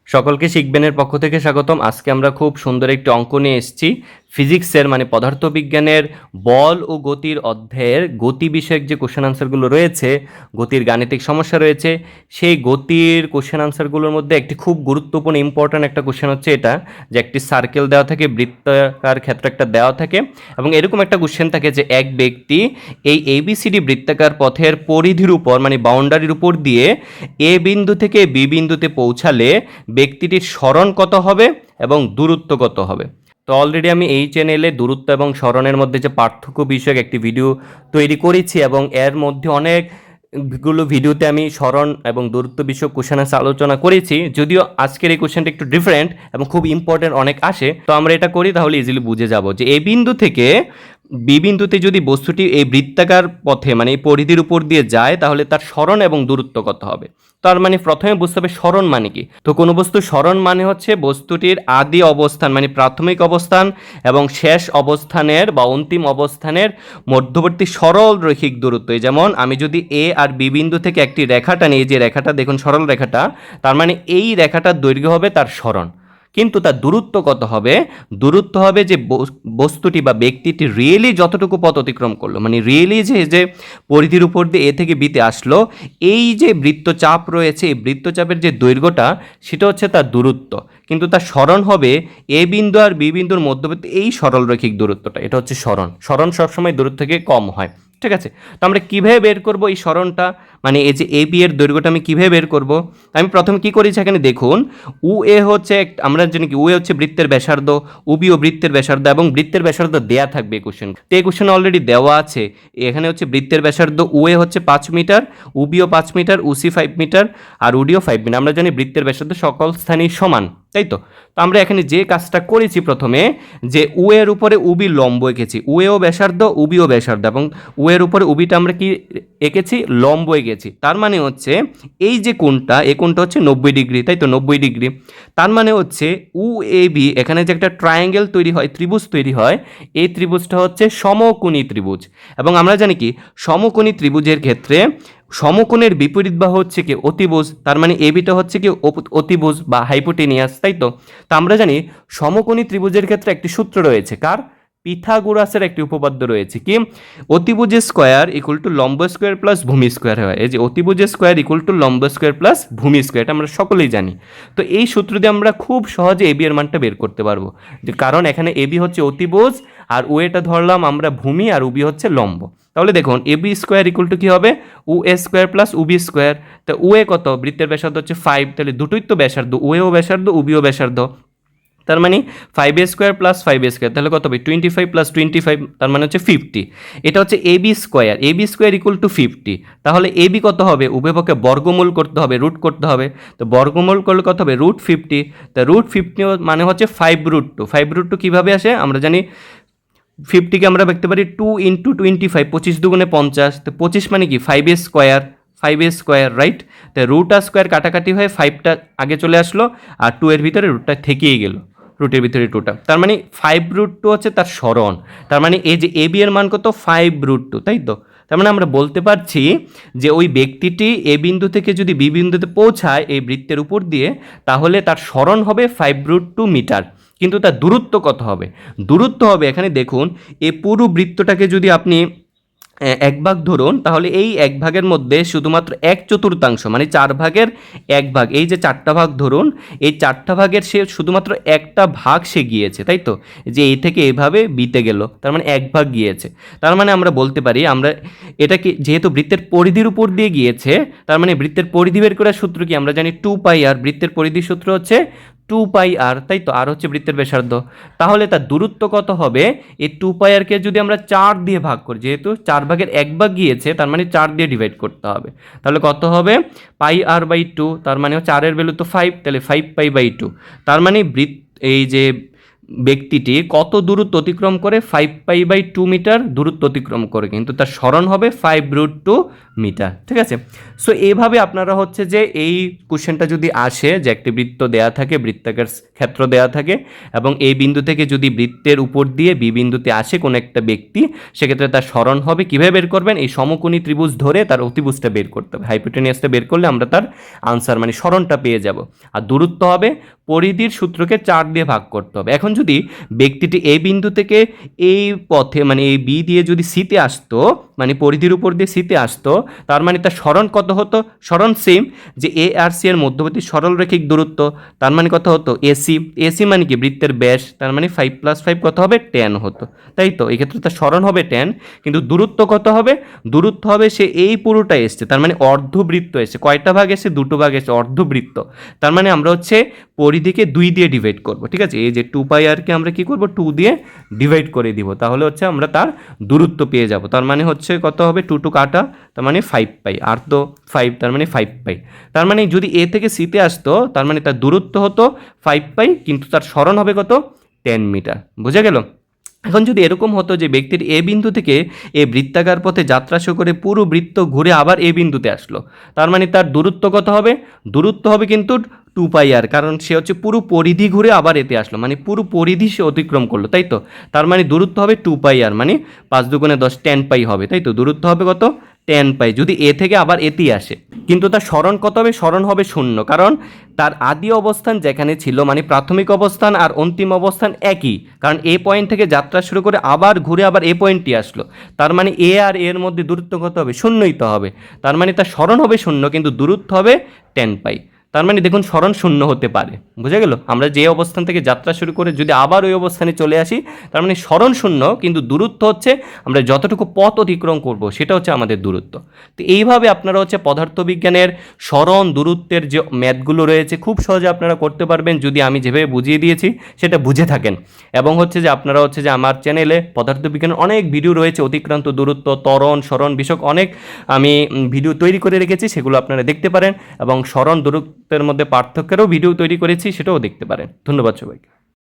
সকলকে শিখবেনের পক্ষ থেকে স্বাগতম। আজকে আমরা খুব সুন্দর একটি অঙ্ক নিয়ে এসেছি। ফিজিক্সের মানে পদার্থবিজ্ঞানের বল ও গতির অধ্যায়ের গতি বিষয়ক যে কোশ্চেন আনসারগুলো রয়েছে, গতির গাণিতিক সমস্যা রয়েছে, সেই গতির কোশ্চেন আনসারগুলোর মধ্যে একটি খুব গুরুত্বপূর্ণ ইম্পর্ট্যান্ট একটা কোশ্চেন হচ্ছে এটা, যে একটি সার্কেল দেওয়া থাকে, বৃত্তাকার ক্ষেত্র একটা দেওয়া থাকে, এবং এরকম একটা কোশ্চেন থাকে যে এক ব্যক্তি এই এবিসিডি বৃত্তাকার পথের পরিধির উপর মানে বাউন্ডারির উপর দিয়ে এ বিন্দু থেকে বি বিন্দুতে পৌঁছালে ব্যক্তিটির স্মরণ কত হবে এবং দূরত্ব কত হবে। তো অলরেডি আমি এই চ্যানেলে দূরত্ব এবং স্মরণের মধ্যে যে পার্থক্য বিষয়ক একটি ভিডিও তৈরি করেছি, এবং এর মধ্যে অনেকগুলো ভিডিওতে আমি স্মরণ এবং দূরত্ব বিষয়ক কোশ্চেন আলোচনা করেছি। যদিও আজকের এই কোশ্চেনটা একটু ডিফারেন্ট এবং খুব ইম্পর্টেন্ট অনেক আসে, তো আমরা এটা করি তাহলে ইজিলি বুঝে যাব যে এই বিন্দু থেকে বি বিন্দুতে যদি বস্তুটি এই বৃত্তাকার পথে মানে এই পরিধির উপর দিয়ে যায় তাহলে তার স্মরণ এবং দূরত্ব কত হবে। তার মানে প্রথমে বুঝতে হবে স্মরণ মানে কি। তো কোনো বস্তু স্মরণ মানে হচ্ছে বস্তুটির আদি অবস্থান মানে প্রাথমিক অবস্থান এবং শেষ অবস্থানের বা অন্তিম অবস্থানের মধ্যবর্তী সরল রৈখিক দূরত্ব। যেমন আমি যদি এ আর বি বিন্দু থেকে একটি রেখাটা নিই, যে রেখাটা দেখুন সরল রেখাটা, তার মানে এই রেখাটার দৈর্ঘ্য হবে তার স্মরণ, কিন্তু তার দূরত্ব কত হবে? দূরত্ব হবে যে বস্তুটি বা ব্যক্তিটি রিয়েলি যতটুকু পথ অতিক্রম করলো, মানে রিয়েলি যে পরিধির উপর দিয়ে এ থেকে বিতে আসলো, এই যে বৃত্তচাপ রয়েছে এই বৃত্তচাপের যে দৈর্ঘ্যটা সেটা হচ্ছে তার দূরত্ব, কিন্তু তার স্মরণ হবে এ বিন্দু আর বি বিন্দুর মধ্যবর্তী এই সরলরৈখিক দূরত্বটা, এটা হচ্ছে স্মরণ। স্মরণ সবসময় দূরত্ব থেকে কম হয়, ঠিক আছে। তো আমরা কীভাবে বের করব এই স্মরণটা, মানে এই যে এ বি এর দৈর্ঘ্যটা আমি কীভাবে বের করব? আমি প্রথমে কী করেছি, এখানে দেখুন উ এ হচ্ছে আমরা জানি কি উ এ হচ্ছে বৃত্তের ব্যাসার্ধ, উবি ও বৃত্তের ব্যাসার্ধ, এবং বৃত্তের ব্যাসার্ধ দেয়া থাকবে এই কোশ্চেন। তো এই কোশ্চেন অলরেডি দেওয়া আছে। এখানে হচ্ছে বৃত্তের ব্যাসার্ধ উ এ হচ্ছে 5 মিটার, উবিও 5 মিটার, উসি 5 মিটার আর উডিও 5 মিটার। আমরা জানি বৃত্তের ব্যাসার্ধ সকল স্থানেই সমান, তাই তো। তো আমরা এখানে যে কাজটা করেছি প্রথমে, যে উ এর উপরে উবি লম্ব এঁকেছি, উ এও ব্যাসার্ধ উবিও ব্যাসার্ধ, এবং উ এর উপরে উবিটা আমরা কি এঁকেছি? লম্ব এঁকেছি। তার মানে হচ্ছে এই যে কোণটা, এই কোণটা হচ্ছে 90 ডিগ্রি, তাই তো, 90 ডিগ্রি। তার মানে হচ্ছে উ এ বি, এখানে যে একটা ট্রায়াঙ্গেল তৈরি হয়, ত্রিভুজ তৈরি হয়, এই ত্রিভুজটা হচ্ছে সমকোণী ত্রিভুজ। এবং আমরা জানি কি সমকোণী ত্রিভুজের ক্ষেত্রে সমকোণের বিপরীত বাহু হচ্ছে কি অতিভুজ, তার মানে এ বিটা হচ্ছে কি অতিভুজ বা হাইপোটেনিয়াস, তাই তো। তো আমরা জানি সমকোণী ত্রিভুজের ক্ষেত্রে একটি সূত্র রয়েছে, কার? পিথাগোরাসের একটি উপপাদ্য রয়েছে, কি? অতিভুজ স্কোয়ার ইকুয়াল টু লম্ব স্কোয়ার প্লাস ভূমি স্কোয়ার হয়। এই যে অতিভুজ স্কোয়ার ইকুয়াল টু লম্ব স্কোয়ার প্লাস ভূমি স্কোয়ার, এটা আমরা সকলেই জানি। তো এই সূত্র দিয়ে আমরা খুব সহজে এবি এর মানটা বের করতে পারবো, যে কারণ এখানে এবি হচ্ছে অতিভুজ আর ও এটা ধরলাম আমরা ভূমি আর উবি হচ্ছে লম্ব। তাহলে দেখুন A B square equal to কী হবে? উ এ স্কোয়ার প্লাস উবি স্কোয়ার। তো উ এ কত? বৃত্তের ব্যাসার্ধ হচ্ছে 5, তাহলে দুটোই তো ব্যাসার্ধ, উ এও ব্যাসার্ধ উবিও ব্যাসার্ধ, তার মানে 5 এ স্কোয়ার প্লাস 5 এ স্কোয়ার, তাহলে কত হবে? 25 প্লাস 25, তার মানে হচ্ছে 50। এটা হচ্ছে A B square equal to 50। তাহলে এ বি কত হবে? উভয়পক্ষে বর্গমূল করতে হবে, রুট করতে হবে। তো বর্গমূল করলে কত হবে? √50। তা √50 মানে হচ্ছে 5√2। 5√2 কীভাবে আসে? আমরা জানি 50কে আমরা দেখতে পারি 2 × 25, 25 দুগুণে 50। তো 25 মানে কি? 5 এ স্কোয়ার, 5 এ স্কোয়ার, রাইট। তো রুট আর স্কোয়ার কাটাকাটি হয়ে 5টা আগে চলে আসলো, আর 2 এর ভিতরে রুটটা থেকেই গেল, রুটের ভিতরে 2টা। তার মানে 5√2 হচ্ছে তার স্মরণ। তার মানে এই যে এ বি এর মান কত? 5√2, তাই তো। তার মানে আমরা বলতে পারছি যে ওই ব্যক্তিটি এ বিন্দু থেকে যদি বি বিন্দুতে পৌঁছায় এই বৃত্তের উপর দিয়ে, তাহলে তার স্মরণ হবে 5√2 মিটার, কিন্তু তার দূরত্ব কত হবে? দূরত্ব হবে, এখানে দেখুন এই পুরো বৃত্তটাকে যদি আপনি এক ভাগ ধরুন, তাহলে এই এক ভাগের মধ্যে শুধুমাত্র 1/4 মানে 4 ভাগের 1 ভাগ, এই যে 4টা ভাগ ধরুন, এই 4টা ভাগের সে শুধুমাত্র একটা ভাগ সে গিয়েছে, তাই তো। যে এই থেকে এভাবে বিতে গেল, তার মানে 1 ভাগ গিয়েছে। তার মানে আমরা বলতে পারি, আমরা এটাকে যেহেতু বৃত্তের পরিধির উপর দিয়ে গিয়েছে, তার মানে বৃত্তের পরিধি বের করার সূত্র কি? আমরা জানি 2πr, বৃত্তের পরিধির সূত্র হচ্ছে 2πr, তাই তো, আর হচ্ছে বৃত্তের ব্যাসার্ধ। তাহলে তার দূরত্ব কত হবে? এই 2πrকে যদি আমরা 4 দিয়ে ভাগ করি, যেহেতু 4 ভাগের 1 ভাগ গিয়েছে, তার মানে 4 দিয়ে ডিভাইড করতে হবে, তাহলে কত হবে? πr/2, তার মানে 4 এর ভ্যালু তো 5, তাহলে 5π/2। তার মানে এই যে ব্যক্তিটি কত দূরত্ব অতিক্রম করে? 5π/2 মিটার দূরত্ব অতিক্রম করে, কিন্তু তার স্মরণ হবে 5√2 মিটার। ঠিক আছে, সো এইভাবে আপনারা হচ্ছে যে এই কোশ্চেনটা যদি আসে যে একটি বৃত্ত দেয়া থাকে, বৃত্তাকার ক্ষেত্র দেয়া থাকে এবং এই বিন্দু থেকে যদি বৃত্তের উপর দিয়ে বি বিন্দুতে আসে কোনো একটা ব্যক্তি, সেক্ষেত্রে তার সরণ হবে, কীভাবে বের করবেন? এই সমকোণী ত্রিভুজ ধরে তার অতিভুজটা বের করতে হবে, হাইপোটেনিয়াসটা বের করলে আমরা তার আনসার মানে সরণটা পেয়ে যাব। আর দূরত্ব হবে পরিধির সূত্রকে 4 দিয়ে ভাগ করতে হবে। এখন যদি ব্যক্তিটি এই বিন্দু থেকে এই পথে মানে এই বি দিয়ে যদি সিতে আসতো, মানে পরিধির উপর দিয়ে সিতে আসতো, তার মানে তার সরণ কত হতো? সরণ সেম, যে এ আর সি এর মধ্যবর্তী সরলরেখিক দূরত্ব, তার মানে কত হতো? এসি। এসি মানে কি? বৃত্তের ব্যাস, তার মানে 5 + 5 কত হবে? 10 হতো, তাই তো? এই ক্ষেত্রে তার সরণ হবে 10, কিন্তু দূরত্ব কত হবে? দূরত্ব হবে সে এই পুরোটা এসছে, তার মানে অর্ধবৃত্ত এসছে। কয়টা ভাগ এসে? 2টো ভাগ এসে, অর্ধবৃত্ত। তার মানে আমরা হচ্ছে পরিধিকে 2 দিয়ে ডিভাইড করব, ঠিক আছে? এই যে 2πr-কে আমরা কি করব? 2 দিয়ে ডিভাইড করে দিব, তাহলে হচ্ছে আমরা তার দূরত্ব পেয়ে যাব। তার মানে হচ্ছে কত হবে? 2 2 কাটা, তার মানে 5π, আর তো 5, তার মানে 5π। তার মানে যদি এ থেকে সিতে আসতো, তার মানে তার দূরত্ব হতো 5π, কিন্তু তার সরণ হবে কত? 10 মিটার। বুঝা গেল? এখন যদি এরকম হতো যে ব্যক্তির এ বিন্দু থেকে এ বৃত্তাকার পথে যাত্রা শুরু করে পুরো বৃত্ত ঘুরে আবার এ বিন্দুতে আসলো, তার মানে তার দূরত্ব কত হবে? দূরত্ব হবে কিন্তু 2πr, কারণ সে হচ্ছে পুরো পরিধি ঘুরে আবার এতে আসলো, মানে পুরো পরিধি সে অতিক্রম করলো, তাই তো? তার মানে দূরত্ব হবে 2πr, মানে 5 দুগুণে 10, 10π হবে, তাই তো? দূরত্ব হবে কত? 10π, যদি এ থেকে আবার এতেই আসে। কিন্তু তার সরণ কত হবে? সরণ হবে 0, কারণ তার আদি অবস্থান যেখানে ছিল, মানে প্রাথমিক অবস্থান আর অন্তিম অবস্থান একই, কারণ এ পয়েন্ট থেকে যাত্রা শুরু করে আবার ঘুরে আবার এ পয়েন্টটি আসলো, তার মানে এ আর এর মধ্যে দূরত্ব কত হবে? 0ই তো হবে। তার মানে তার সরণ হবে 0, কিন্তু দূরত্ব হবে 10π। তার মানে দেখুন সরণ 0 হতে পারে। বুঝা গেল? আমরা যে অবস্থান থেকে যাত্রা শুরু করে যদি আবার ওই অবস্থানে চলে আসি, তার মানে সরণ 0, কিন্তু দূরত্ব হচ্ছে আমরা যতটুকু পথ অতিক্রম করব সেটা হচ্ছে আমাদের দূরত্ব। তো এইভাবে আপনারা হচ্ছে পদার্থবিজ্ঞানের সরণ দূরত্বের যে ম্যাথগুলো রয়েছে খুব সহজে আপনারা করতে পারবেন, যদি আমি যেভাবে বুঝিয়ে দিয়েছি সেটা বুঝে থাকেন। এবং হচ্ছে যে আপনারা হচ্ছে যে আমার চ্যানেলে পদার্থবিজ্ঞানের অনেক ভিডিও রয়েছে, অতিক্রান্ত দূরত্ব, ত্বরণ, সরণ বিষয়ক অনেক আমি ভিডিও তৈরি করে রেখেছি, সেগুলো আপনারা দেখতে পারেন। এবং সরণ দূরত্বের মধ্যে পার্থক্যেরও ভিডিও তৈরি করেছি, সেটাও দেখতে পারেন। ধন্যবাদ সবাইকে।